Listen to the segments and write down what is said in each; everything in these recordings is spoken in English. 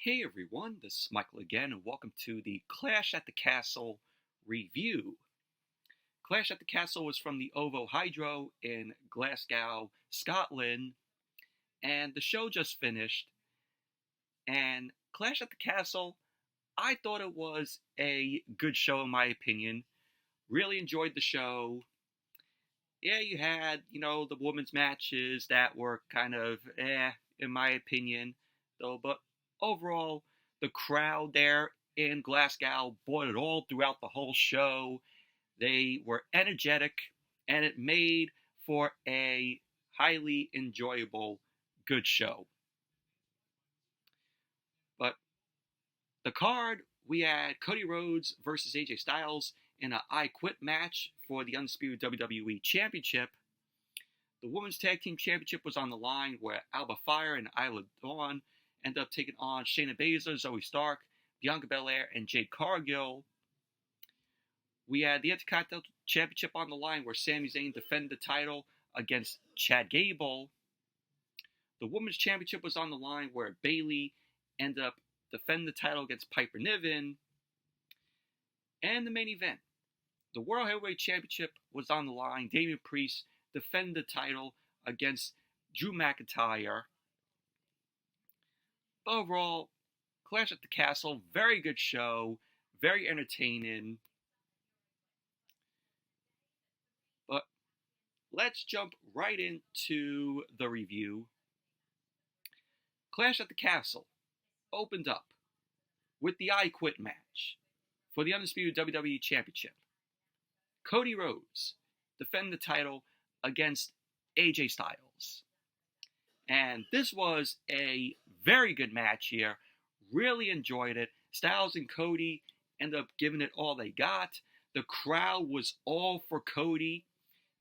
Hey everyone, this is Michael again, and welcome to the Clash at the Castle review. Clash at the Castle was from the OVO Hydro in Glasgow, Scotland, and the show just finished. And Clash at the Castle, I thought it was a good show in my opinion. Really enjoyed the show. Yeah, you had, the women's matches that were kind of in my opinion, though, but overall, the crowd there in Glasgow brought it all throughout the whole show. They were energetic, and it made for a highly enjoyable, good show. But the card, we had Cody Rhodes versus AJ Styles in an I Quit match for the Undisputed WWE Championship. The Women's Tag Team Championship was on the line where Alba, Fyre, and Isla ended up taking on Shayna, Baszler, Zoey Stark, Bianca, Belair, and Jade, Cargill. We had the Intercontinental Championship on the line where Sami Zayn defended the title against Chad Gable. The Women's Championship was on the line where Bayley ended up defending the title against Piper Niven. And the main event, the World Heavyweight Championship was on the line. Damian Priest defended the title against Drew McIntyre. Overall, Clash at the Castle, very good show, very entertaining. But let's jump right into the review. Clash at the Castle opened up with the I Quit match for the Undisputed WWE Championship. Cody Rhodes defended the title against AJ Styles. And this was a very good match here. Really enjoyed it. Styles and Cody ended up giving it all they got. The crowd was all for Cody.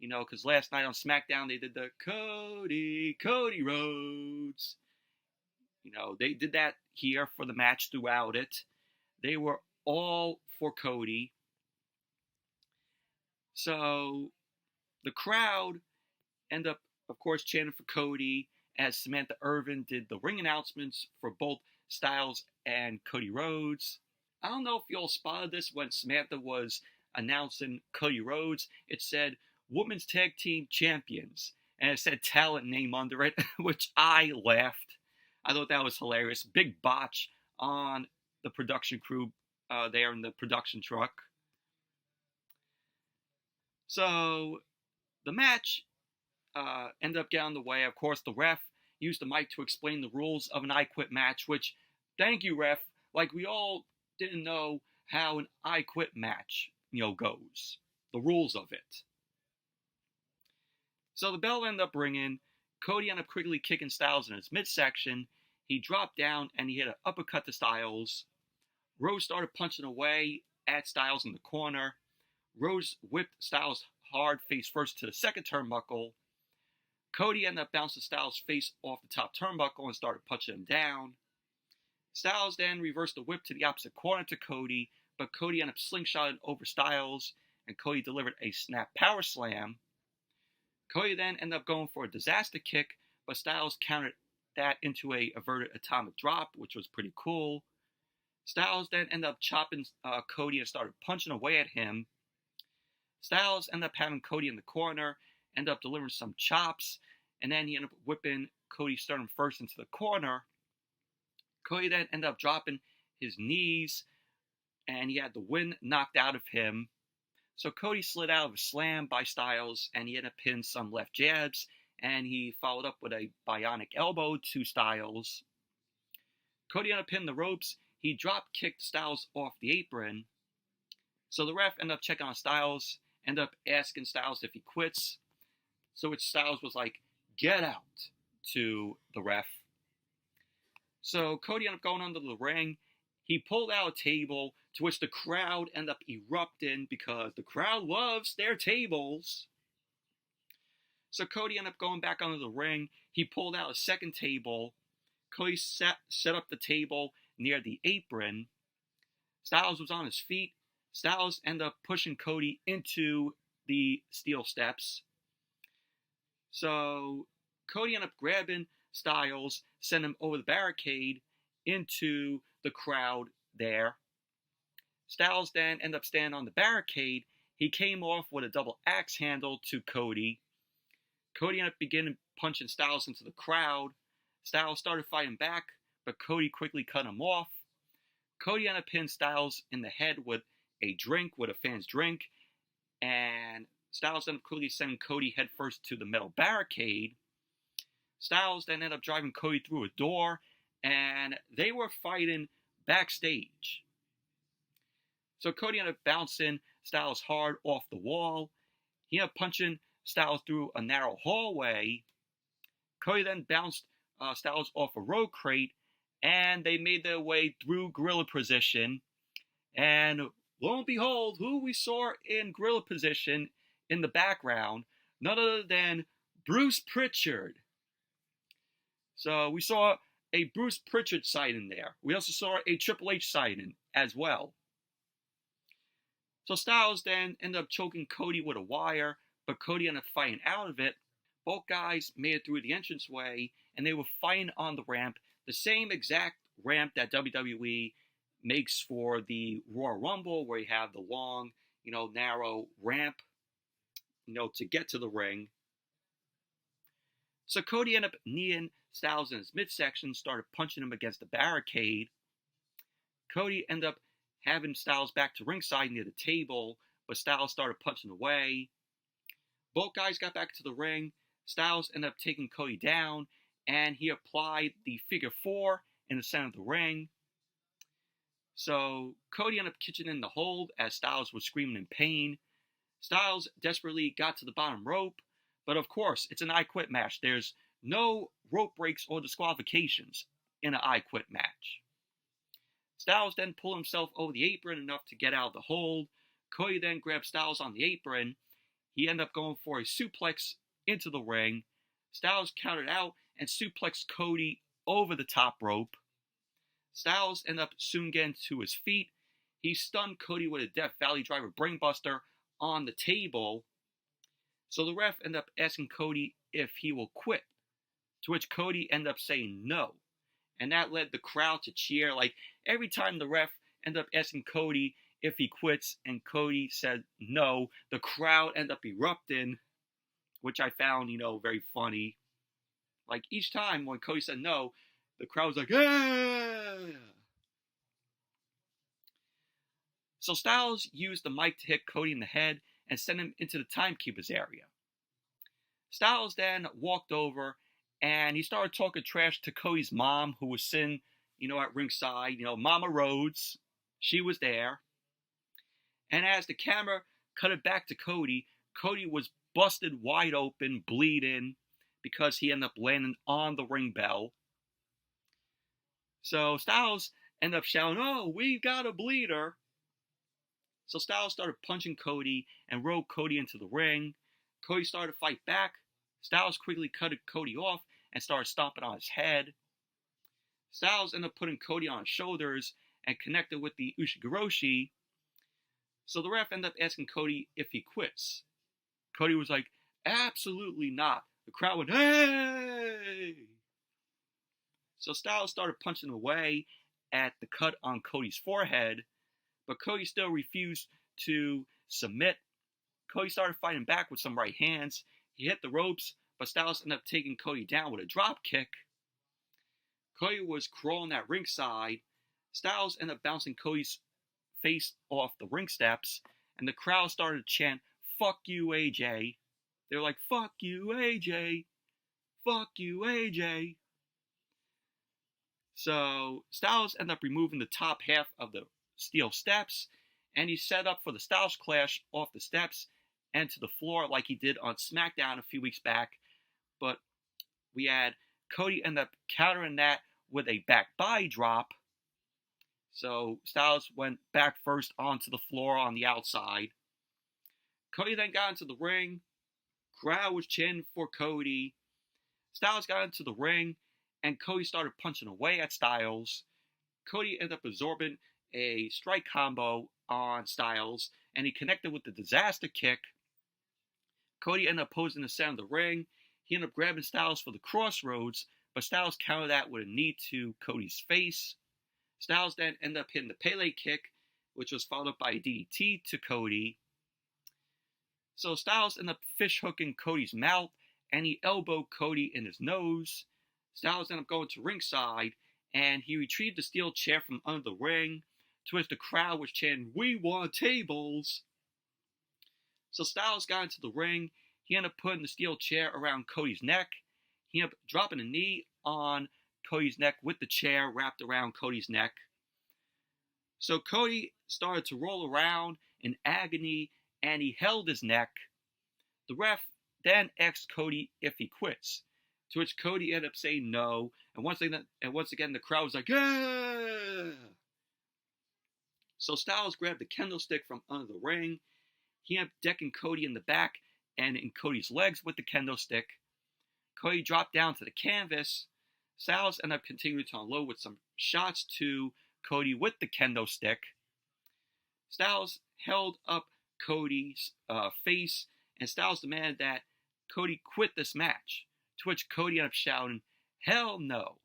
Because last night on SmackDown they did the Cody Rhodes. They did that here for the match throughout it. They were all for Cody. So the crowd ended up, of course, chanting for Cody as Samantha Irvin did the ring announcements for both Styles and Cody Rhodes. I don't know if you all spotted this when Samantha was announcing Cody Rhodes. It said Women's Tag Team Champions, and it said talent name under it, which I laughed. I thought that was hilarious. Big botch on the production crew there in the production truck. So the match ended up getting in the way. Of course, the ref used the mic to explain the rules of an I Quit match, which, thank you, ref. Like, we all didn't know how an I Quit match, goes. The rules of it. So the bell ended up ringing. Cody ended up quickly kicking Styles in his midsection. He dropped down and he hit an uppercut to Styles. Rose started punching away at Styles in the corner. Rose whipped Styles hard face first to the second turnbuckle. Cody ended up bouncing Styles' face off the top turnbuckle and started punching him down. Styles then reversed the whip to the opposite corner to Cody, but Cody ended up slingshotting over Styles, and Cody delivered a snap power slam. Cody then ended up going for a disaster kick, but Styles countered that into a averted atomic drop, which was pretty cool. Styles then ended up chopping Cody and started punching away at him. Styles ended up having Cody in the corner, ended up delivering some chops, and then he ended up whipping Cody's sternum first into the corner. Cody then ended up dropping his knees, and he had the wind knocked out of him. So Cody slid out of a slam by Styles, and he ended up hitting some left jabs, and he followed up with a bionic elbow to Styles. Cody ended up hitting the ropes. He drop kicked Styles off the apron. So the ref ended up checking on Styles, ended up asking Styles if he quits. So which Styles was like, "Get out," to the ref. So Cody ended up going under the ring. He pulled out a table, to which the crowd ended up erupting because the crowd loves their tables. So Cody ended up going back under the ring. He pulled out a second table. Cody set up the table near the apron. Styles was on his feet. Styles ended up pushing Cody into the steel steps. So Cody ended up grabbing Styles, sent him over the barricade, into the crowd there. Styles then ended up standing on the barricade. He came off with a double axe handle to Cody. Cody ended up beginning punching Styles into the crowd. Styles started fighting back, but Cody quickly cut him off. Cody ended up hitting Styles in the head with a drink, with a fan's drink, and Styles ended up quickly sending Cody headfirst to the metal barricade. Styles then ended up driving Cody through a door, and they were fighting backstage. So Cody ended up bouncing Styles hard off the wall. He ended up punching Styles through a narrow hallway. Cody then bounced Styles off a road crate, and they made their way through gorilla position. And lo and behold, who we saw in gorilla position in the background, none other than Bruce Pritchard. So we saw a Bruce Pritchard sighting there. We also saw a Triple H sighting as well. So Styles then ended up choking Cody with a wire, but Cody ended up fighting out of it. Both guys made it through the entranceway, and they were fighting on the ramp, the same exact ramp that WWE makes for the Royal Rumble, where you have the long, narrow ramp, to get to the ring. So Cody ended up kneeing Styles in his midsection, started punching him against the barricade. Cody ended up having Styles back to ringside near the table, but Styles started punching away. Both guys got back to the ring. Styles ended up taking Cody down, and he applied the figure 4 in the center of the ring. So Cody ended up catching in the hold as Styles was screaming in pain. Styles desperately got to the bottom rope, but of course, it's an I Quit match. There's no rope breaks or disqualifications in an I Quit match. Styles then pulled himself over the apron enough to get out of the hold. Cody then grabbed Styles on the apron. He ended up going for a suplex into the ring. Styles countered out and suplexed Cody over the top rope. Styles ended up soon getting to his feet. He stunned Cody with a Death Valley Driver brainbuster on the table. So the ref ended up asking Cody if he will quit, to which Cody ended up saying no. And that led the crowd to cheer. Like, every time the ref ended up asking Cody if he quits and Cody said no, the crowd ended up erupting, which I found, very funny. Like, each time when Cody said no, the crowd was like, yeah! So Styles used the mic to hit Cody in the head and send him into the timekeeper's area. Styles then walked over and he started talking trash to Cody's mom, who was sitting, at ringside. Mama Rhodes, she was there. And as the camera cut it back to Cody, Cody was busted wide open, bleeding, because he ended up landing on the ring bell. So Styles ended up shouting, "Oh, we got a bleeder." So Styles started punching Cody and rode Cody into the ring. Cody started to fight back. Styles quickly cut Cody off and started stomping on his head. Styles ended up putting Cody on his shoulders and connected with the Ushigoroshi. So the ref ended up asking Cody if he quits. Cody was like, "Absolutely not." The crowd went, "Hey!" So Styles started punching away at the cut on Cody's forehead, but Cody still refused to submit. Cody started fighting back with some right hands. He hit the ropes, but Styles ended up taking Cody down with a drop kick. Cody was crawling at ringside. Styles ended up bouncing Cody's face off the ring steps, and the crowd started to chant, "Fuck you, AJ." They were like, "Fuck you, AJ. Fuck you, AJ." So Styles ended up removing the top half of the steel steps, and he set up for the Styles Clash off the steps and to the floor like he did on SmackDown a few weeks back. But we had Cody end up countering that with a back body drop. So Styles went back first onto the floor on the outside. Cody then got into the ring. Crowd was chanting for Cody. Styles got into the ring, and Cody started punching away at Styles. Cody ended up absorbing a strike combo on Styles, and he connected with the disaster kick. Cody ended up posing the center of the ring. He ended up grabbing Styles for the crossroads, but Styles countered that with a knee to Cody's face. Styles then ended up hitting the Pele kick, which was followed up by a DDT to Cody. So Styles ended up fish hooking Cody's mouth, and he elbowed Cody in his nose. Styles ended up going to ringside, and he retrieved the steel chair from under the ring, to which the crowd was chanting, "We want tables!" So Styles got into the ring. He ended up putting the steel chair around Cody's neck. He ended up dropping a knee on Cody's neck with the chair wrapped around Cody's neck. So Cody started to roll around in agony, and he held his neck. The ref then asked Cody if he quits, to which Cody ended up saying no, and once again the crowd was like, "Yeah!" So Styles grabbed the kendo stick from under the ring. He ended up decking Cody in the back and in Cody's legs with the kendo stick. Cody dropped down to the canvas. Styles ended up continuing to unload with some shots to Cody with the kendo stick. Styles held up Cody's face, and Styles demanded that Cody quit this match, to which Cody ended up shouting, "Hell no."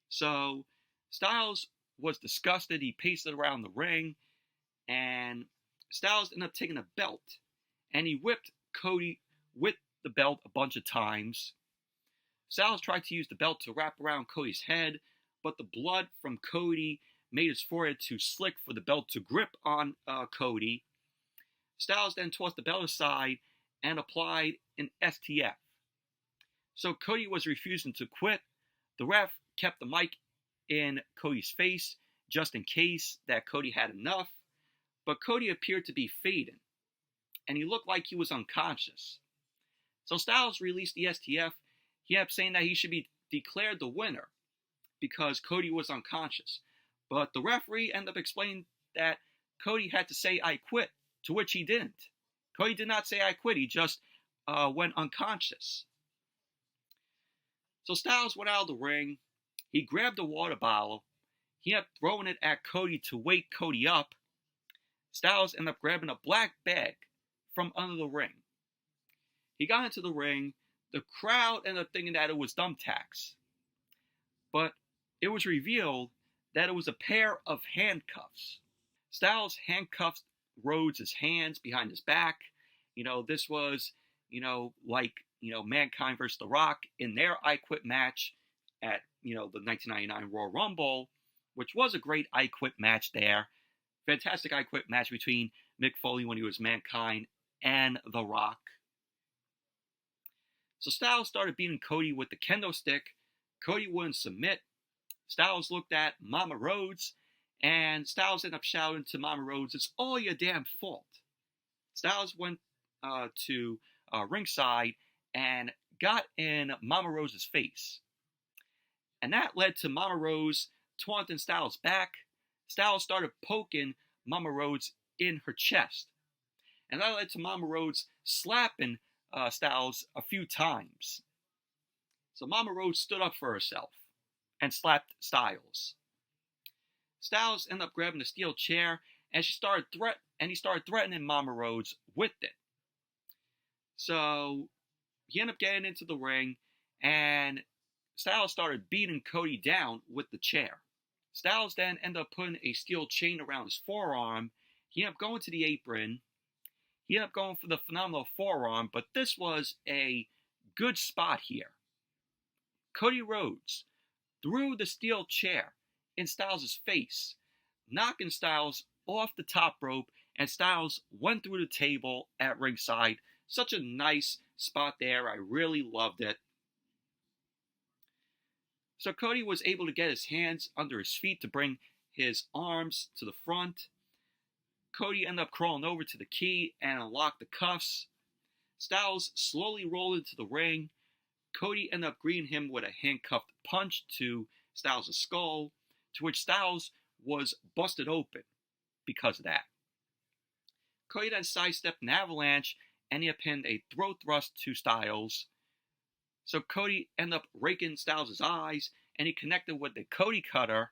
So Styles was disgusted. He paced around the ring, and Styles ended up taking a belt, and he whipped Cody with the belt a bunch of times. Styles tried to use the belt to wrap around Cody's head, but the blood from Cody made his forehead too slick for the belt to grip on Cody. Styles then tossed the belt aside and applied an STF. So Cody was refusing to quit. The ref kept the mic in Cody's face just in case that Cody had enough, but Cody appeared to be fading, and he looked like he was unconscious. So Styles released the STF. He ended up saying that he should be declared the winner because Cody was unconscious. But the referee ended up explaining that Cody had to say "I quit," to which he didn't. Cody did not say "I quit," he just went unconscious. So Styles went out of the ring. He grabbed a water bottle. He ended up throwing it at Cody to wake Cody up. Styles ended up grabbing a black bag from under the ring. He got into the ring. The crowd ended up thinking that it was thumbtacks, but it was revealed that it was a pair of handcuffs. Styles handcuffed Rhodes' hands behind his back. This was, like, Mankind versus The Rock in their I Quit match at, the 1999 Royal Rumble, which was a great I Quit match there. Fantastic I Quit match between Mick Foley when he was Mankind and The Rock. So Styles started beating Cody with the kendo stick. Cody wouldn't submit. Styles looked at Mama Rhodes, and Styles ended up shouting to Mama Rhodes, "It's all your damn fault." Styles went to ringside and got in Mama Rhodes' face. And that led to Mama Rhodes taunting Styles back. Styles started poking Mama Rhodes in her chest. And that led to Mama Rhodes slapping Styles a few times. So Mama Rhodes stood up for herself and slapped Styles. Styles ended up grabbing the steel chair, and he started threatening Mama Rhodes with it. So he ended up getting into the ring, and Styles started beating Cody down with the chair. Styles then ended up putting a steel chain around his forearm. He ended up going to the apron. He ended up going for the phenomenal forearm, but this was a good spot here. Cody Rhodes threw the steel chair in Styles' face, knocking Styles off the top rope, and Styles went through the table at ringside. Such a nice spot there. I really loved it. So Cody was able to get his hands under his feet to bring his arms to the front. Cody ended up crawling over to the key and unlocked the cuffs. Styles slowly rolled into the ring. Cody ended up greeting him with a handcuffed punch to Styles' skull, to which Styles was busted open because of that. Cody then sidestepped an avalanche, and he pinned a throat thrust to Styles. So Cody ended up raking Styles' eyes, and he connected with the Cody Cutter,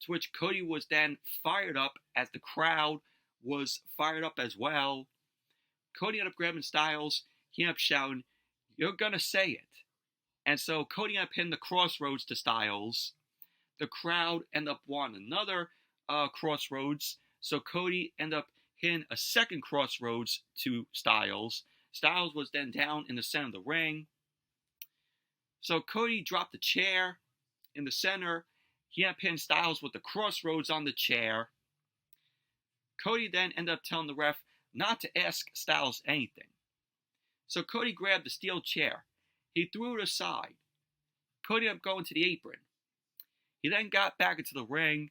to which Cody was then fired up as the crowd was fired up as well. Cody ended up grabbing Styles. He ended up shouting, "You're gonna say it." And so Cody ended up hitting the Crossroads to Styles. The crowd ended up wanting another Crossroads. So Cody ended up hitting a second Crossroads to Styles. Styles was then down in the center of the ring. So Cody dropped the chair in the center. He ended up hitting Styles with the Crossroads on the chair. Cody then ended up telling the ref not to ask Styles anything. So Cody grabbed the steel chair. He threw it aside. Cody ended up going to the apron. He then got back into the ring,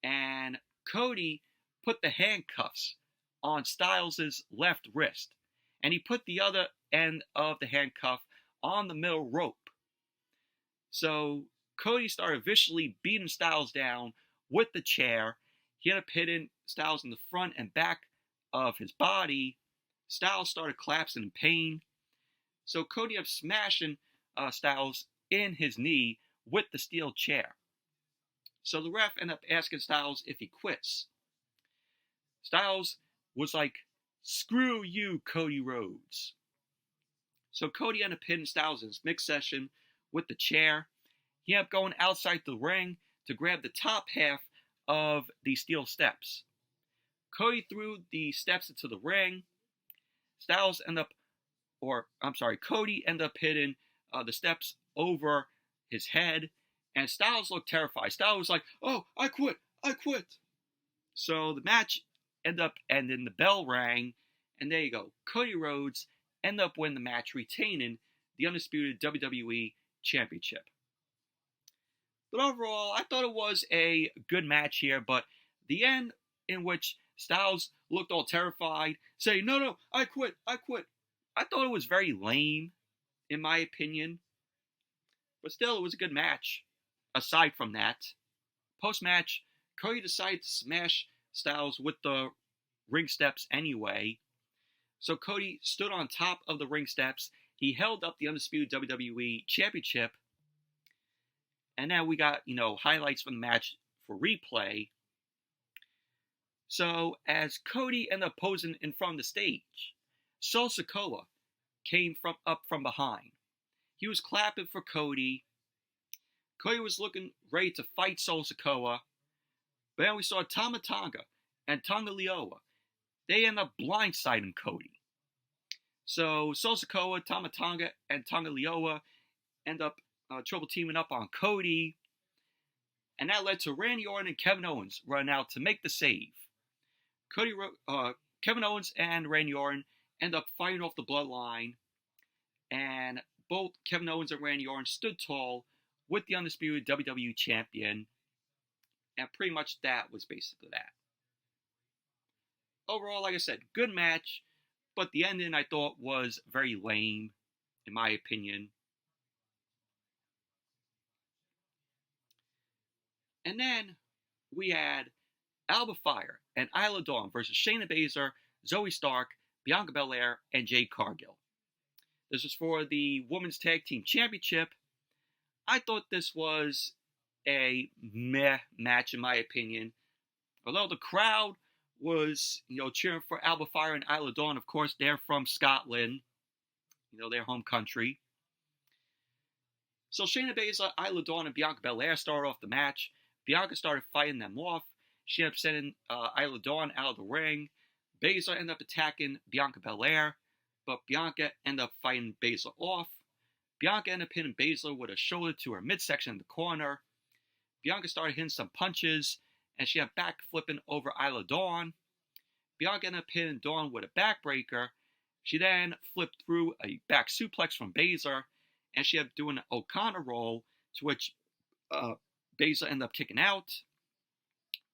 and Cody put the handcuffs on Styles' left wrist. And he put the other end of the handcuff on the middle rope. So Cody started viciously beating Styles down with the chair. He ended up hitting Styles in the front and back of his body. Styles started collapsing in pain. So Cody ended up smashing Styles in his knee with the steel chair. So the ref ended up asking Styles if he quits. Styles was like, "Screw you, Cody Rhodes." So Cody ended up hitting Styles in his mix session with the chair. He ended up going outside the ring to grab the top half of the steel steps. Cody threw the steps into the ring. Cody ended up hitting the steps over his head, and Styles looked terrified. Styles was like, "Oh, I quit. So the match ended up ending, the bell rang, and there you go. Cody Rhodes ended up winning the match, retaining the Undisputed WWE Championship. But overall, I thought it was a good match here, but the end in which Styles looked all terrified, saying, no, I quit. I thought it was very lame, in my opinion. But still, it was a good match. Aside from that, post-match, Cody decided to smash Styles with the ring steps anyway. So Cody stood on top of the ring steps. He held up the Undisputed WWE Championship. And now we got, highlights from the match for replay. So as Cody ended up posing in front of the stage, Solo Sikoa came up from behind. He was clapping for Cody. Cody was looking ready to fight Solo Sikoa. But then we saw Tama Tonga and Tonga Loa. They ended up blindsiding Cody. So Solo Sikoa, Tama Tonga, and Tonga Loa end up triple teaming up on Cody. And that led to Randy Orton and Kevin Owens running out to make the save. Kevin Owens and Randy Orton end up fighting off the bloodline. And both Kevin Owens and Randy Orton stood tall with the Undisputed WWE Champion. And pretty much that was basically that. Overall, like I said, good match. But the ending I thought was very lame, in my opinion. And then we had Alba Fyre and Isla versus Shayna Baszler, Zoey Stark, Bianca Belair, and Jade Cargill. This was for the Women's Tag Team Championship. I thought this was a meh match, in my opinion. Although the crowd was, cheering for Alba Fyre and Isla Dawn. Of course, they're from Scotland, their home country. So Shayna Baszler, Isla Dawn, and Bianca Belair started off the match. Bianca started fighting them off. She ended up sending Isla Dawn out of the ring. Baszler ended up attacking Bianca Belair, but Bianca ended up fighting Baszler off. Bianca ended up hitting Baszler with a shoulder to her midsection in the corner. Bianca started hitting some punches, and she had back flipping over Isla Dawn. Bianca ended up hitting Dawn with a backbreaker. She then flipped through a back suplex from Baszler, and she ended up doing an O'Connor roll, to which Baszler ended up kicking out.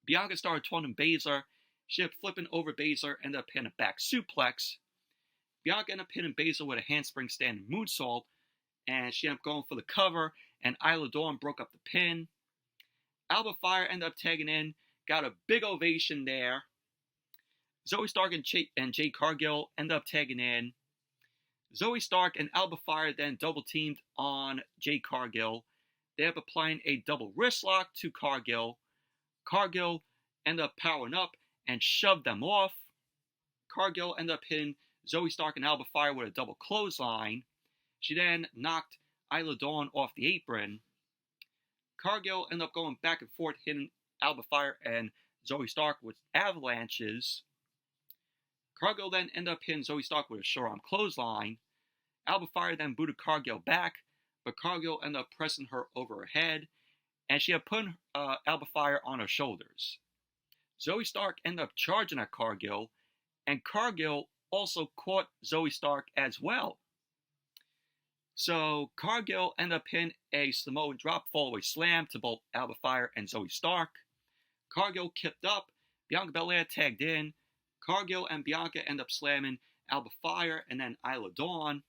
Bianca started taunting Baszler. She ended up flipping over Baszler, ended up hitting a back suplex. Bianca ended up hitting Baszler with a handspring standing moonsault, and she ended up going for the cover, and Isla Dawn broke up the pin. Alba Fyre ended up tagging in, got a big ovation there. Zoey Stark and Jade Cargill ended up tagging in. Zoey Stark and Alba Fyre then double teamed on Jade Cargill. They ended up applying a double wrist lock to Cargill. Cargill ended up powering up and shoved them off. Cargill ended up hitting Zoey Stark and Alba Fyre with a double clothesline. She then knocked Isla Dawn off the apron. Cargill ended up going back and forth, hitting Alba Fyre and Zoey Stark with avalanches. Cargill then ended up hitting Zoey Stark with a short-arm clothesline. Alba Fyre then booted Cargill back, but Cargill ended up pressing her over her head, and she had put Alba Fyre on her shoulders. Zoey Stark ended up charging at Cargill, and Cargill also caught Zoey Stark as well. So Cargill ended up hitting a Samoan drop fallaway slam to both Alba Fyre and Zoey Stark. Cargill kicked up, Bianca Belair tagged in. Cargill and Bianca end up slamming Alba Fyre and then Isla Dawn.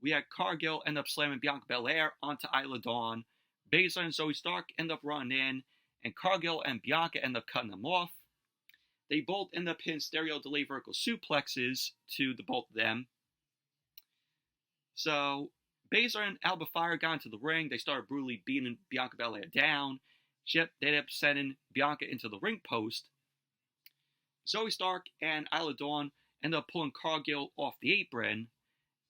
We had Cargill end up slamming Bianca Belair onto Isla Dawn. Baszler and Zoey Stark end up running in, and Cargill and Bianca end up cutting them off. They both end up hitting stereo delay vertical suplexes to the both of them. So Baszler and Alba Fyre got into the ring. They started brutally beating Bianca Belair down. They ended up sending Bianca into the ring post. Zoey Stark and Isla Dawn ended up pulling Cargill off the apron.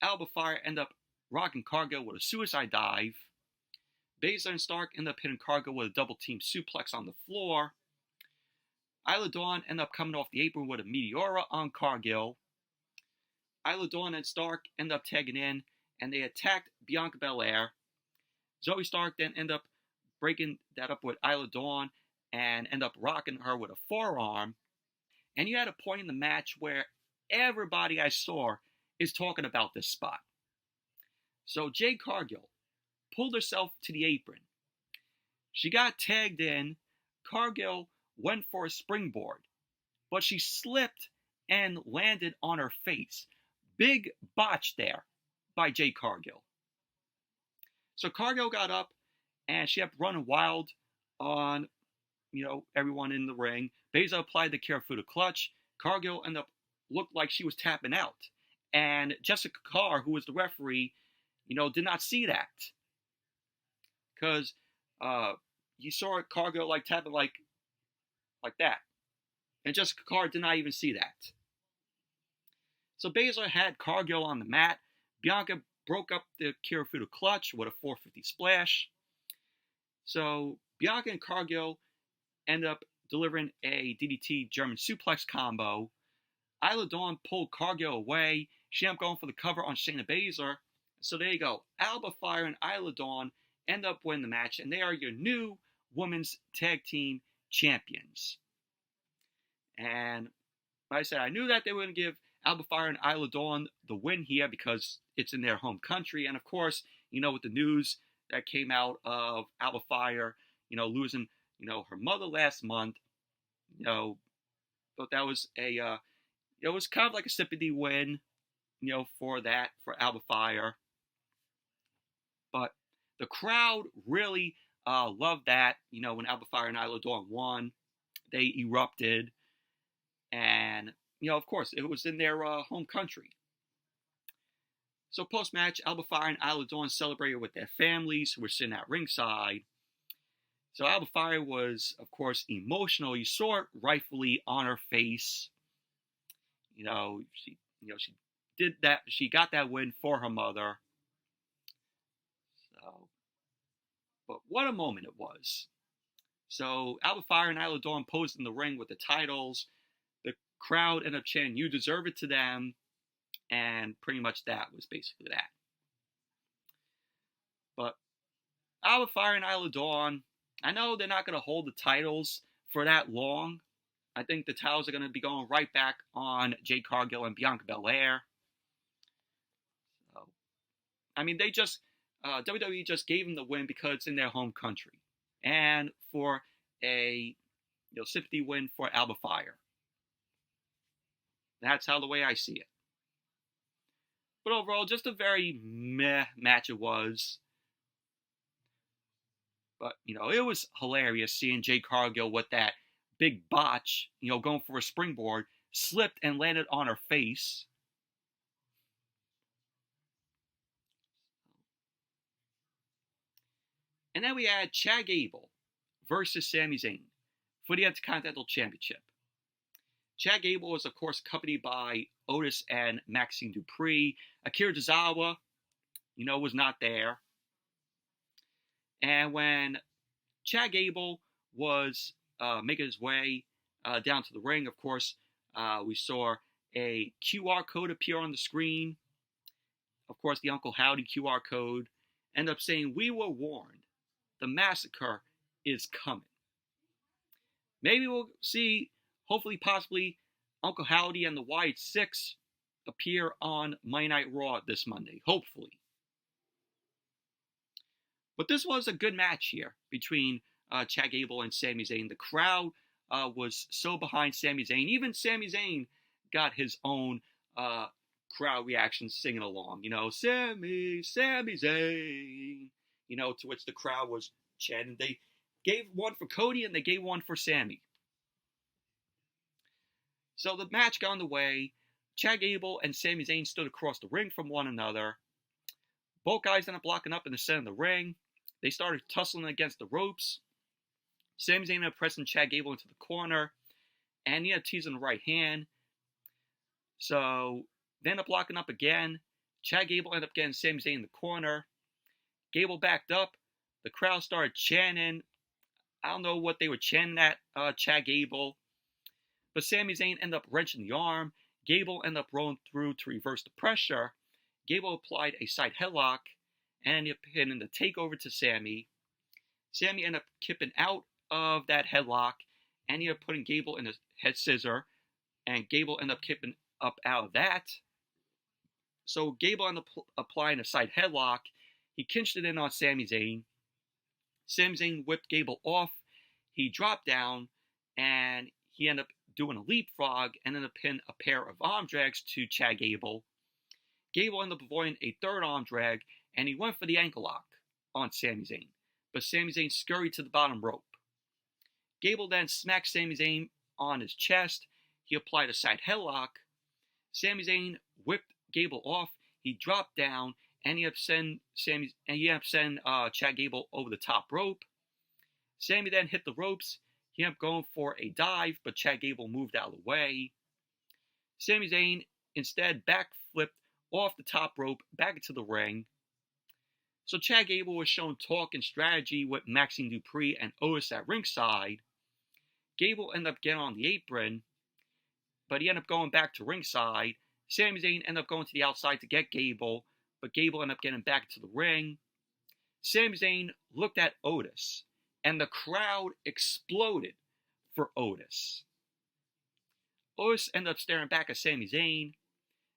Alba Fyre ended up rocking Cargill with a suicide dive. Baszler and Stark ended up hitting Cargill with a double team suplex on the floor. Isla Dawn ended up coming off the apron with a Meteora on Cargill. Isla Dawn and Stark ended up tagging in, and they attacked Bianca Belair. Zoey Stark then ended up breaking that up with Isla Dawn and ended up rocking her with a forearm. And you had a point in the match where everybody I saw is talking about this spot. So Jade Cargill pulled herself to the apron. She got tagged in. Cargill went for a springboard, but she slipped and landed on her face. Big botch there by Jade Cargill. So Cargill got up and she kept running wild on, everyone in the ring. Baszler applied the Kirifuda clutch. Cargill ended up looked like she was tapping out. And Jessica Carr, who was the referee, did not see that. Because you saw Cargill tapping like that. And Jessica Carr did not even see that. So Baszler had Cargill on the mat. Bianca broke up the Kirifuda clutch with a 450 splash. So Bianca and Cargill ended up delivering a DDT German suplex combo. Isla Dawn pulled Cargill away. She ended up going for the cover on Shayna Baszler. So there you go. Alba Fyre and Isla Dawn end up winning the match, and they are your new women's tag team champions. And like I said, I knew that they were going to give Alba Fyre and Isla Dawn the win here because it's in their home country. And of course, with the news that came out of Alba Fyre, losing, her mother last month, but that was it was kind of like a sympathy win, for Alba Fyre. But the crowd really loved that, when Alba Fyre and Isla Dawn won. They erupted. And, of course, it was in their home country. So post-match, Alba Fyre and Isla Dawn celebrated with their families who were sitting at ringside. So Alba Fyre was, of course, emotional. You saw it rightfully on her face. She did that. She got that win for her mother. So, but what a moment it was. So Alba Fyre and Isla Dawn posed in the ring with the titles. The crowd ended up chanting, "You deserve it" to them. And pretty much that was basically that. But Alba Fyre and Isla Dawn, I know they're not going to hold the titles for that long. I think the titles are going to be going right back on Jade Cargill and Bianca Belair. So, they just, WWE just gave them the win because it's in their home country. And for a sympathy win for Alba Fyre. That's how the way I see it. But overall, just a very meh match it was. But, it was hilarious seeing Jade Cargill with that big botch, going for a springboard, slipped and landed on her face. And then we had Chad Gable versus Sami Zayn for the Intercontinental Championship. Chad Gable was, of course, accompanied by Otis and Maxine Dupree. Akira Tozawa, was not there. And when Chad Gable was making his way down to the ring, of course, we saw a QR code appear on the screen. Of course, the Uncle Howdy QR code ended up saying, "We were warned. The massacre is coming." Maybe we'll see, hopefully, possibly, Uncle Howdy and the Wyatt Six appear on Monday Night Raw this Monday, hopefully. But this was a good match here between Chad Gable and Sami Zayn. The crowd was so behind Sami Zayn. Even Sami Zayn got his own crowd reaction singing along. Sami Zayn. To which the crowd was chanting. They gave one for Cody and they gave one for Sami. So the match got underway. Chad Gable and Sami Zayn stood across the ring from one another. Both guys ended up locking up in the center of the ring. They started tussling against the ropes. Sami Zayn ended up pressing Chad Gable into the corner. And he had teasing the right hand. So they ended up locking up again. Chad Gable ended up getting Sami Zayn in the corner. Gable backed up. The crowd started chanting. I don't know what they were chanting at Chad Gable. But Sami Zayn ended up wrenching the arm. Gable ended up rolling through to reverse the pressure. Gable applied a side headlock and ended up hitting the takeover to Sami. Sami ended up kipping out of that headlock and ended up putting Gable in a head scissor. And Gable ended up kipping up out of that. So Gable ended up applying a side headlock. He cinched it in on Sami Zayn. Sami Zayn whipped Gable off. He dropped down and he ended up doing a leapfrog and ended up pinning a pair of arm drags to Chad Gable. Gable ended up avoiding a third arm drag and he went for the ankle lock on Sami Zayn. But Sami Zayn scurried to the bottom rope. Gable then smacked Sami Zayn on his chest. He applied a side headlock. Sami Zayn whipped Gable off. He dropped down and he ended up sending Chad Gable over the top rope. Sami then hit the ropes. He ended up going for a dive, but Chad Gable moved out of the way. Sami Zayn instead backflipped off the top rope back into the ring. So Chad Gable was shown talk and strategy with Maxxine Dupri and Otis at ringside. Gable ended up getting on the apron, but he ended up going back to ringside. Sami Zayn ended up going to the outside to get Gable, but Gable ended up getting back to the ring. Sami Zayn looked at Otis, and the crowd exploded for Otis. Otis ended up staring back at Sami Zayn.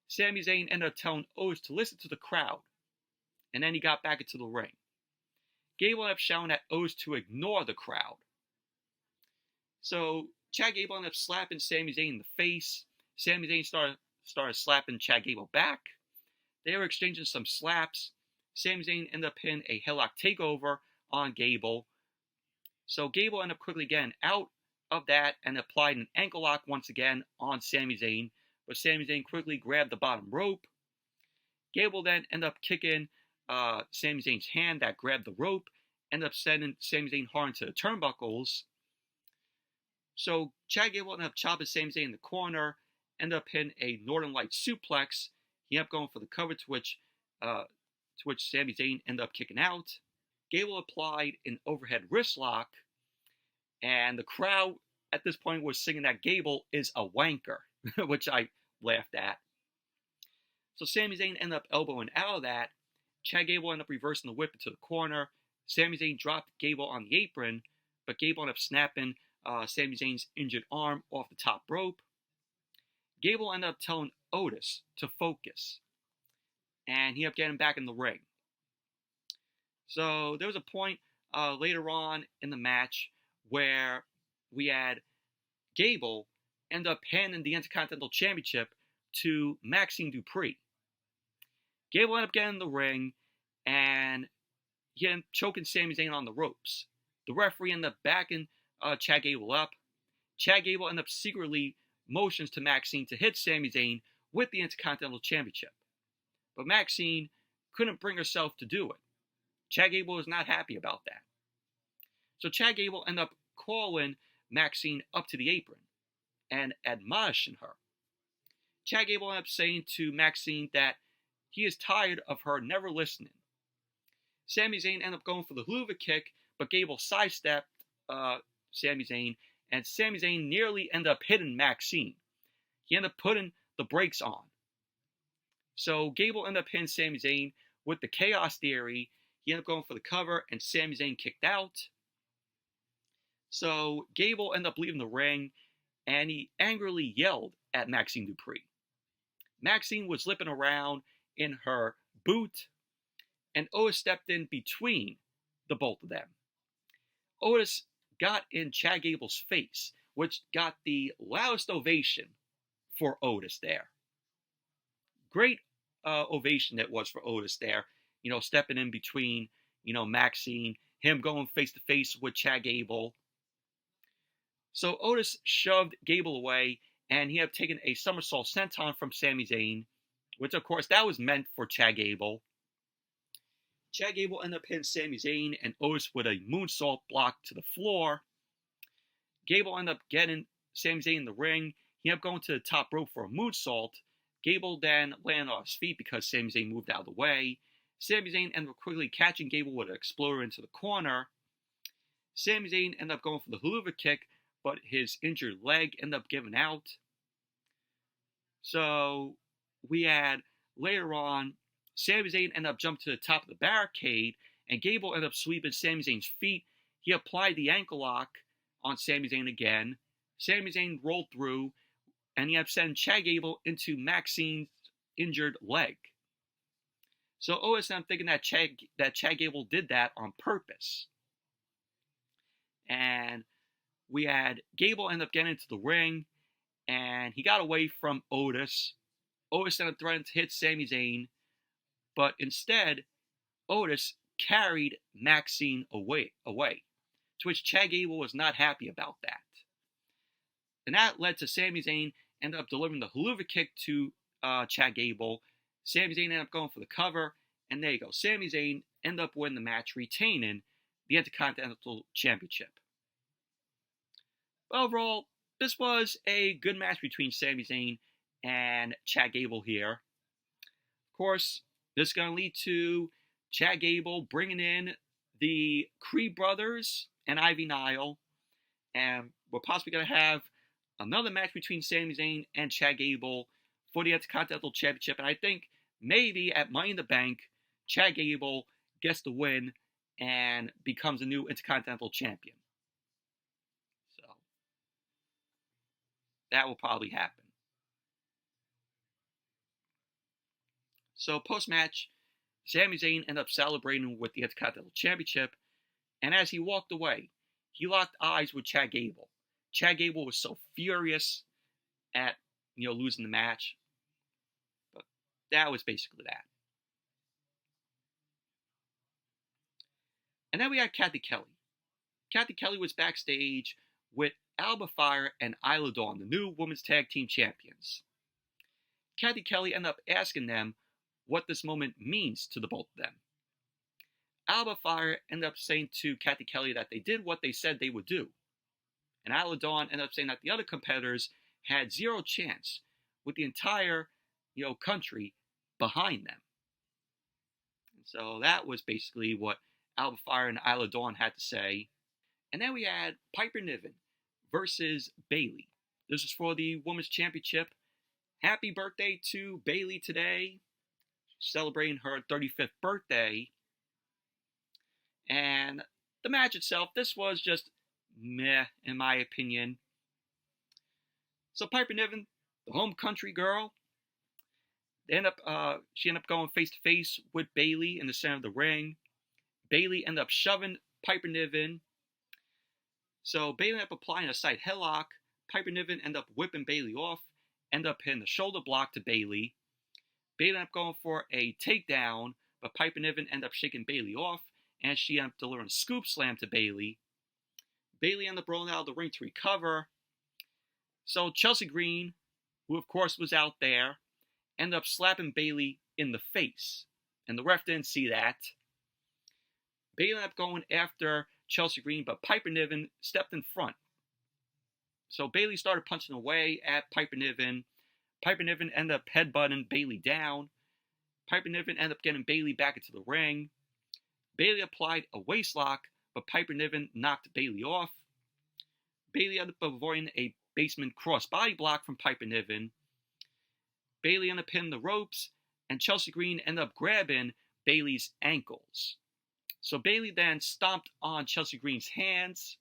Sami Zayn ended up telling Otis to listen to the crowd, and then he got back into the ring. Gable ended up shouting at Otis to ignore the crowd. So Chad Gable ended up slapping Sami Zayn in the face. Sami Zayn started slapping Chad Gable back. They were exchanging some slaps. Sami Zayn ended up hitting a headlock takeover on Gable. So Gable ended up quickly getting out of that and applied an ankle lock once again on Sami Zayn. But Sami Zayn quickly grabbed the bottom rope. Gable then ended up kicking Sami Zayn's hand that grabbed the rope. Ended up sending Sami Zayn hard into the turnbuckles. So Chad Gable ended up chopping Sami Zayn in the corner. Ended up hitting a Northern Light suplex. He ended up going for the cover, to which Sami Zayn ended up kicking out. Gable applied an overhead wrist lock, and the crowd at this point was singing that Gable is a wanker, which I laughed at. So Sami Zayn ended up elbowing out of that. Chad Gable ended up reversing the whip into the corner. Sami Zayn dropped Gable on the apron, but Gable ended up snapping Sami Zayn's injured arm off the top rope. Gable ended up telling Otis to focus, and he ended up getting back in the ring. So there was a point later on in the match where we had Gable end up handing the Intercontinental Championship to Maxxine Dupri. Gable ended up getting in the ring, and he ended up choking Sami Zayn on the ropes. The referee ended up backing Chad Gable up. Chad Gable ended up secretly motions to Maxxine to hit Sami Zayn with the Intercontinental Championship. But Maxxine couldn't bring herself to do it. Chad Gable was not happy about that. So Chad Gable ended up calling Maxxine up to the apron and admonishing her. Chad Gable ended up saying to Maxxine that He is tired of her never listening. Sami Zayn ended up going for the hoover kick, but Gable sidestepped Sami Zayn, and Sami Zayn nearly ended up hitting Maxine. He ended up putting the brakes on. So Gable ended up hitting Sami Zayn with the Chaos Theory. He ended up going for the cover, and Sami Zayn kicked out. So Gable ended up leaving the ring, and he angrily yelled at Maxine Dupri. Maxine was lipping around in her boot, and Otis stepped in between the both of them. Otis got in Chad Gable's face, which got the loudest ovation for Otis there. Great ovation that was for Otis there, stepping in between, Maxine, him going face to face with Chad Gable. So Otis shoved Gable away, and he had taken a somersault senton from Sami Zayn, which of course that was meant for Chad Gable. Chad Gable ended up hitting Sami Zayn and Otis with a moonsault block to the floor. Gable ended up getting Sami Zayn in the ring. He ended up going to the top rope for a moonsault. Gable then landed on his feet because Sami Zayn moved out of the way. Sami Zayn ended up quickly catching Gable with an exploder into the corner. Sami Zayn ended up going for the hoover kick, but his injured leg ended up giving out. So we had later on, Sami Zayn ended up jumping to the top of the barricade, and Gable ended up sweeping Sami Zayn's feet. He applied the ankle lock on Sami Zayn again. Sami Zayn rolled through, and he ended up sending Chad Gable into Maxine's injured leg. So Otis ended up thinking that Chad Gable did that on purpose. And we had Gable end up getting into the ring, and he got away from Otis. Otis ended up threatening to hit Sami Zayn, but instead, Otis carried Maxine away, to which Chad Gable was not happy about that. And that led to Sami Zayn ended up delivering the hoover kick to Chad Gable. Sami Zayn ended up going for the cover, and there you go. Sami Zayn ended up winning the match, retaining the Intercontinental Championship. Overall, this was a good match between Sami Zayn and Chad Gable here. Of course, this is going to lead to Chad Gable bringing in the Creed brothers and Ivy Nile. And we're possibly going to have another match between Sami Zayn and Chad Gable for the Intercontinental Championship. And I think maybe at Money in the Bank, Chad Gable gets the win and becomes a new Intercontinental Champion. So that will probably happen. So post-match, Sami Zayn ended up celebrating with the Intercontinental Championship, and as he walked away, he locked eyes with Chad Gable. Chad Gable was so furious at losing the match, but that was basically that. And then we had Cathy Kelly. Cathy Kelly was backstage with Alba, Fyre, and Isla Dawn, the new Women's Tag Team Champions. Cathy Kelly ended up asking them what this moment means to the both of them. Alba, Fyre ended up saying to Cathy Kelly that they did what they said they would do. And Isla Dawn ended up saying that the other competitors had zero chance with the entire, country behind them. And so that was basically what Alba, Fyre, and Isla Dawn had to say. And then we had Piper Niven versus Bayley. This is for the Women's Championship. Happy birthday to Bayley today. Celebrating her 35th birthday. And the match itself, this was just meh, in my opinion. So Piper Niven, the home country girl, she ended up going face to face with Bayley in the center of the ring. Bayley ended up shoving Piper Niven. So Bayley ended up applying a side headlock. Piper Niven ended up whipping Bayley off. Ended up hitting the shoulder block to Bayley. Bayley ended up going for a takedown, but Piper Niven ended up shaking Bayley off, and she ended up delivering a scoop slam to Bayley. Bayley ended up rolling out of the ring to recover. So Chelsea Green, who of course was out there, ended up slapping Bayley in the face, and the ref didn't see that. Bayley ended up going after Chelsea Green, but Piper Niven stepped in front. So Bayley started punching away at Piper Niven. Piper Niven ended up headbutting Bayley down. Piper Niven ended up getting Bayley back into the ring. Bayley applied a waistlock, but Piper Niven knocked Bayley off. Bayley ended up avoiding a basement crossbody block from Piper Niven. Bayley ended up hitting the ropes, and Chelsea Green ended up grabbing Bayley's ankles. So Bayley then stomped on Chelsea Green's hands.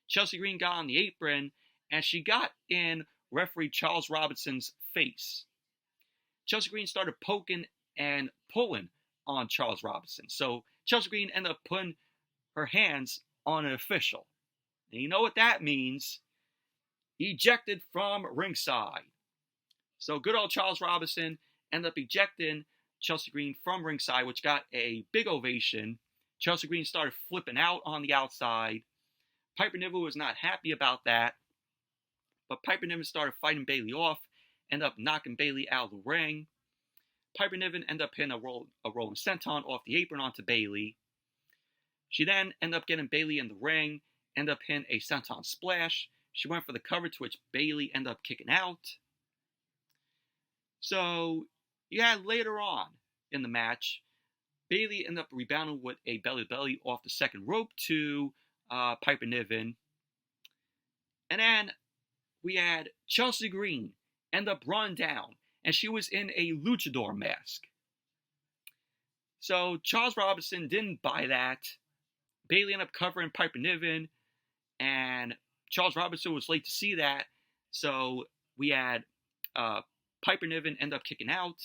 Chelsea Green got on the apron, and she got in referee Charles Robinson's face. Chelsea Green started poking and pulling on Charles Robinson. So Chelsea Green ended up putting her hands on an official. And you know what that means? Ejected from ringside. So good old Charles Robinson ended up ejecting Chelsea Green from ringside, which got a big ovation. Chelsea Green started flipping out on the outside. Piper Niven was not happy about that. But Piper Niven started fighting Bayley off, ended up knocking Bayley out of the ring. Piper Niven ended up hitting a rolling senton off the apron onto Bayley. She then ended up getting Bayley in the ring, ended up hitting a senton splash. She went for the cover, to which Bayley ended up kicking out. So, yeah, later on in the match, Bayley ended up rebounding with a belly-to-belly off the second rope to Piper Niven. And then we had Chelsea Green end up run down, and she was in a luchador mask. So Charles Robinson didn't buy that. Bayley ended up covering Piper Niven, and Charles Robinson was late to see that. So we had Piper Niven end up kicking out.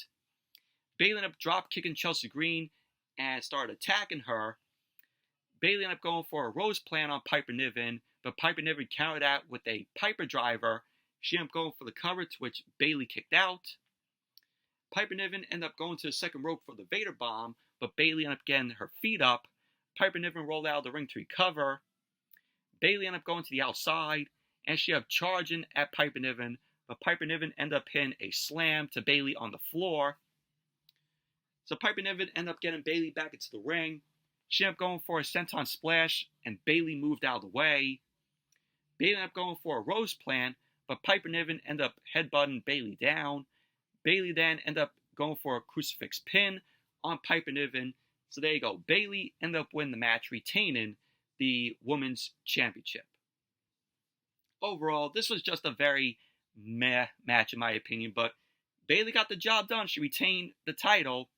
Bayley ended up drop kicking Chelsea Green and started attacking her. Bayley ended up going for a Rose Plant on Piper Niven, but Piper Niven countered that with a Piper Driver. She ended up going for the cover, to which Bayley kicked out. Piper Niven ended up going to the second rope for the Vader Bomb, but Bayley ended up getting her feet up. Piper Niven rolled out of the ring to recover. Bayley ended up going to the outside, and she ended up charging at Piper Niven, but Piper Niven ended up hitting a slam to Bayley on the floor. So Piper Niven ended up getting Bayley back into the ring. She ended up going for a senton splash, and Bayley moved out of the way. Bayley ended up going for a Rose Plant, but Piper Niven ended up headbutting Bayley down. Bayley then ended up going for a crucifix pin on Piper Niven. So there you go. Bayley ended up winning the match, retaining the Women's Championship. Overall, this was just a very meh match in my opinion, but Bayley got the job done. She retained the title,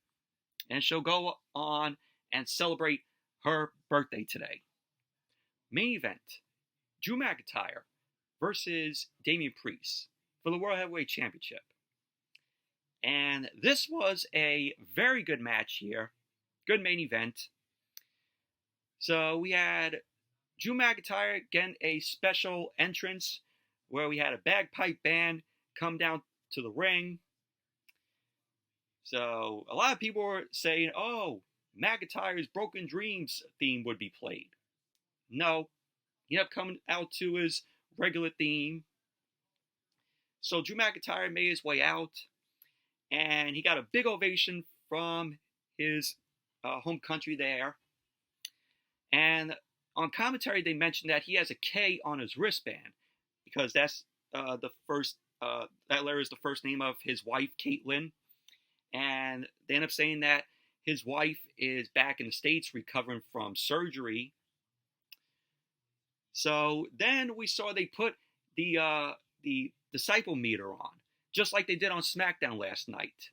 and she'll go on and celebrate her birthday today. Main event, Drew McIntyre versus Damian Priest for the World Heavyweight Championship. And this was a very good match here. Good main event. So we had Drew McIntyre getting a special entrance where we had a bagpipe band come down to the ring. So a lot of people were saying, oh, McIntyre's Broken Dreams theme would be played. No, he ended up coming out to his regular theme. So Drew McIntyre made his way out, and he got a big ovation from his home country there. And on commentary, they mentioned that he has a K on his wristband because that's the first. That letter is the first name of his wife, Caitlin. And they end up saying that his wife is back in the States recovering from surgery. So then we saw they put the disciple meter on, just like they did on SmackDown last night.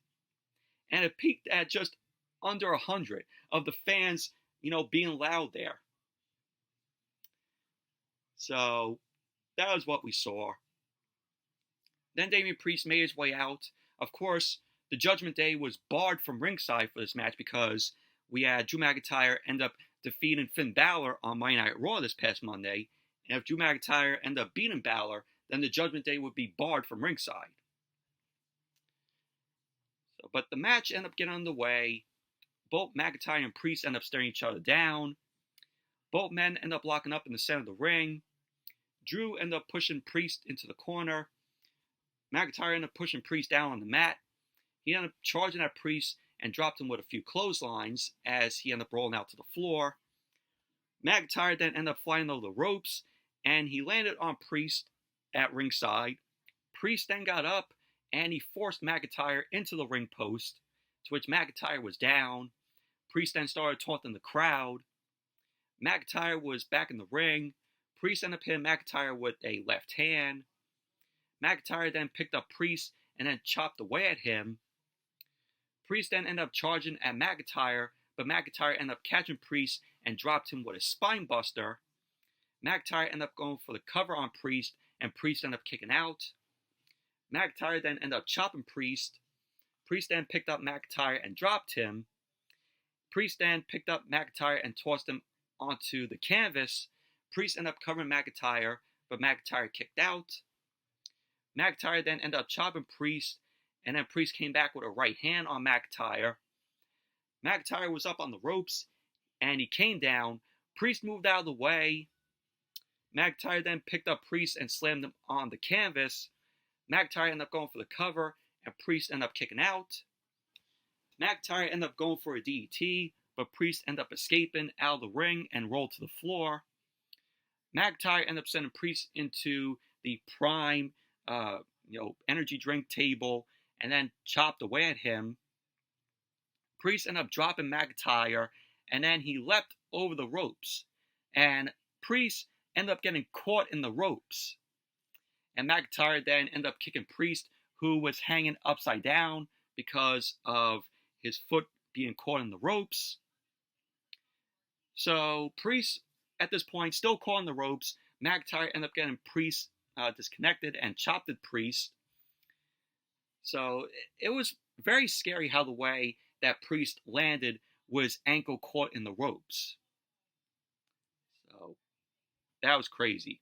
And it peaked at just under 100 of the fans, being loud there. So that was what we saw. Then Damian Priest made his way out. Of course, the Judgment Day was barred from ringside for this match because we had Drew McIntyre end up defeating Finn Balor on Monday Night Raw this past Monday. And if Drew McIntyre ended up beating Balor, then the Judgment Day would be barred from ringside. But the match ended up getting underway. Both McIntyre and Priest end up staring each other down. Both men end up locking up in the center of the ring. Drew ended up pushing Priest into the corner. McIntyre ended up pushing Priest down on the mat. He ended up charging at Priest and dropped him with a few clotheslines as he ended up rolling out to the floor. McIntyre then ended up flying over the ropes, and he landed on Priest at ringside. Priest then got up, and he forced McIntyre into the ring post. to which McIntyre was down. Priest then started taunting the crowd. McIntyre was back in the ring. Priest ended up hitting McIntyre with a left hand. McIntyre then picked up Priest and then chopped away at him. Priest then ended up charging at McIntyre, but McIntyre ended up catching Priest and dropped him with a spine buster. McIntyre ended up going for the cover on Priest, and Priest ended up kicking out. McIntyre then ended up chopping Priest. Priest then picked up McIntyre and dropped him. Priest then picked up McIntyre and tossed him onto the canvas. Priest ended up covering McIntyre, but McIntyre kicked out. McIntyre then ended up chopping Priest, and then Priest came back with a right hand on McIntyre. McIntyre was up on the ropes, and he came down. Priest moved out of the way. McIntyre then picked up Priest and slammed him on the canvas. McIntyre ended up going for the cover, and Priest ended up kicking out. McIntyre ended up going for a DDT, but Priest ended up escaping out of the ring and rolled to the floor. McIntyre ended up sending Priest into the prime, energy drink table, and then chopped away at him. Priest ended up dropping McIntyre, and then he leapt over the ropes. And Priest ended up getting caught in the ropes. And McIntyre then ended up kicking Priest, who was hanging upside down because of his foot being caught in the ropes. So Priest, at this point, still caught in the ropes. McIntyre ended up getting Priest disconnected and chopped at Priest. So it was very scary how the way that Priest landed with his ankle caught in the ropes. So that was crazy.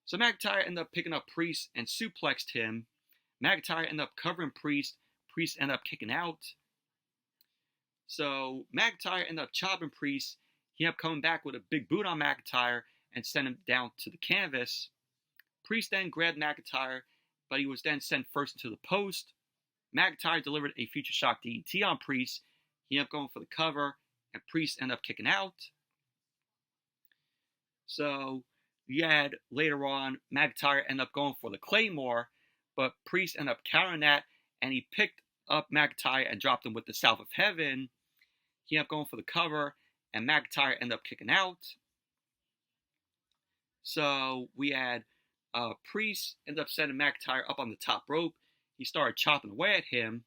So McIntyre ended up picking up Priest and suplexed him. McIntyre ended up covering Priest. Priest ended up kicking out. So McIntyre ended up chopping Priest. He ended up coming back with a big boot on McIntyre and sent him down to the canvas. Priest then grabbed McIntyre, but he was then sent first into the post. McIntyre delivered a Future Shock DDT on Priest. He ended up going for the cover, and Priest ended up kicking out. So we had later on McIntyre ended up going for the Claymore, but Priest ended up countering that, and he picked up McIntyre and dropped him with the South of Heaven. He ended up going for the cover, and McIntyre ended up kicking out. So we had Priest ended up sending McIntyre up on the top rope. He started chopping away at him.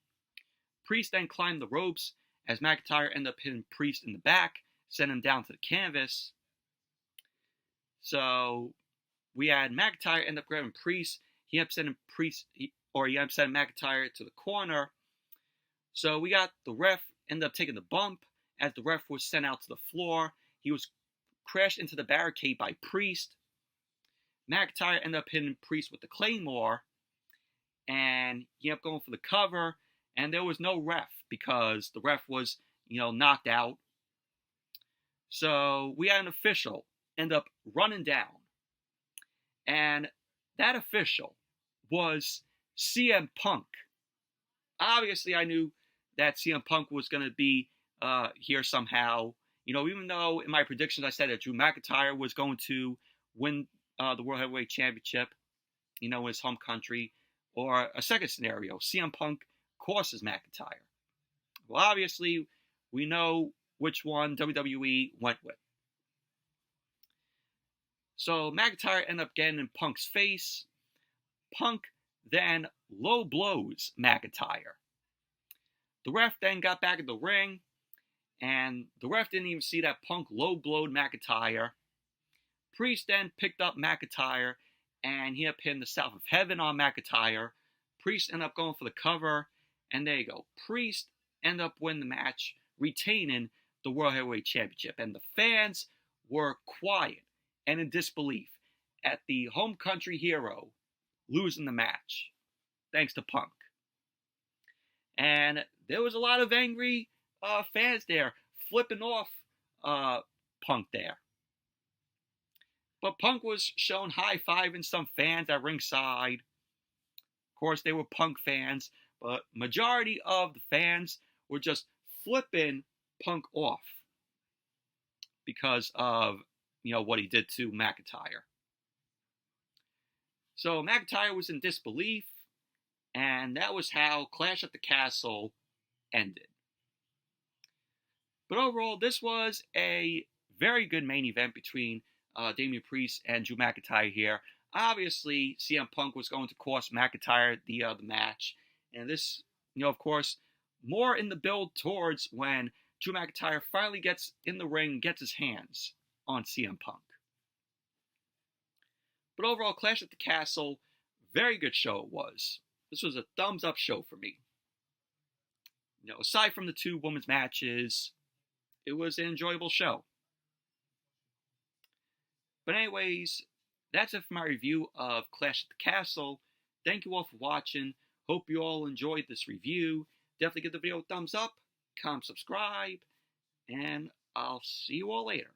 Priest then climbed the ropes as McIntyre ended up hitting Priest in the back, sent him down to the canvas. So we had McIntyre end up grabbing Priest. He ended up sending McIntyre to the corner. So we got the ref ended up taking the bump as the ref was sent out to the floor. He was crashed into the barricade by Priest. McIntyre ended up hitting Priest with the Claymore, and he ended up going for the cover, and there was no ref because the ref was, knocked out. So we had an official end up running down, and that official was CM Punk. Obviously, I knew that CM Punk was going to be here somehow. Even though in my predictions I said that Drew McIntyre was going to win the World Heavyweight Championship, in his home country, or a second scenario, CM Punk crosses McIntyre. Well, obviously, we know which one WWE went with. So McIntyre ended up getting in Punk's face. Punk then low blows McIntyre. The ref then got back in the ring, and the ref didn't even see that Punk low blowed McIntyre. Priest then picked up McIntyre, and he ended up hitting the South of Heaven on McIntyre. Priest ended up going for the cover, and there you go. Priest ended up winning the match, retaining the World Heavyweight Championship, and the fans were quiet and in disbelief at the home country hero losing the match, thanks to Punk. And there was a lot of angry fans there, flipping off Punk there. But Punk was shown high-fiving some fans at ringside. Of course, they were Punk fans, but majority of the fans were just flipping Punk off because of, what he did to McIntyre. So McIntyre was in disbelief, And that was how Clash at the Castle ended. But overall, this was a very good main event between Damian Priest and Drew McIntyre here. Obviously, CM Punk was going to cost McIntyre the match. And this, of course, more in the build towards when Drew McIntyre finally gets in the ring and gets his hands on CM Punk. But overall, Clash at the Castle, very good show it was. This was a thumbs up show for me. Aside from the 2 women's matches, it was an enjoyable show. But anyways, that's it for my review of Clash at the Castle. Thank you all for watching. Hope you all enjoyed this review. Definitely give the video a thumbs up, comment, subscribe, and I'll see you all later.